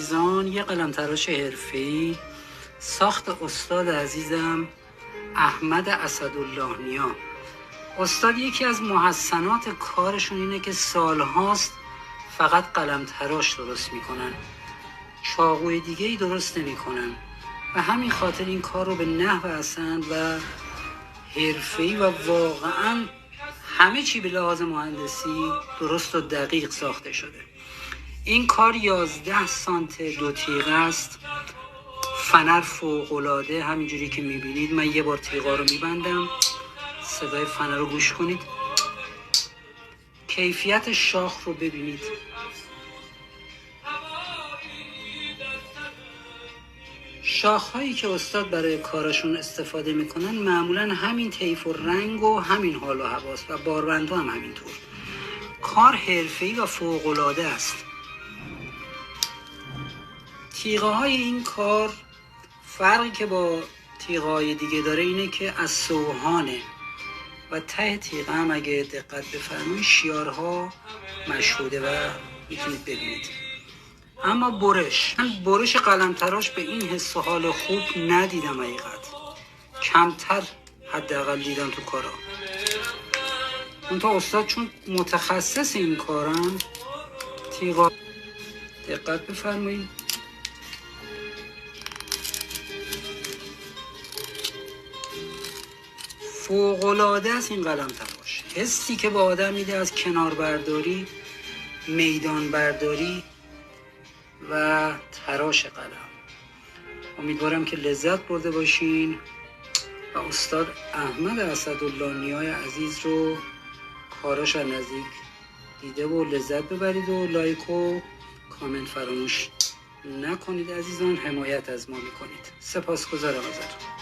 عزیزان، یه قلمتراش حرفه‌ای ساخت استاد عزیزم احمد اسدالله نیا. استاد یکی از محسنات کارشون اینه که سالهاست فقط قلمتراش درست میکنن، چاقوی دیگه ای درست نمیکنن و همین خاطر این کار رو به نحو احسن و حرفه‌ای و واقعا همه چی به لحاظ مهندسی درست و دقیق ساخته شده. این کار 11 سانت 2 تیغه است، فنر فوق‌العاده. همینجوری که میبینید من یه بار تیغا رو میبندم، صدای فنر رو گوش کنید، کیفیت شاخ رو ببینید. شاخهایی که استاد برای کارشون استفاده میکنن معمولا همین طیف و رنگ و همین حال و حواس و باربندها هم همینطور. کار حرفه‌ای و فوق‌العاده است. تیغه های این کار فرقی که با تیغه های دیگه داره اینه که از سوهانه و ته تیغه هم اگه دقت بفرمایید شیارها مشهوده و میتونید ببینید. اما من برش قلمتراش به این حس و حال خوب ندیدم، حقیقت کمتر حداقل دیدم تو کارا. اون تا استاد چون متخصص این کارن، تیغه دقت بفرمایید فوق‌العاده است. این قلمتراش حسی که با آدم میده از کنار برداری، میدان برداری و تراش قلم. امیدوارم که لذت برده باشین و استاد احمد اسدالله نیای عزیز رو کاراش از نزدیک دیده و لذت ببرید و لایک و کامنت فراموش نکنید عزیزان. حمایت از ما میکنید. سپاسگزارم ازتون.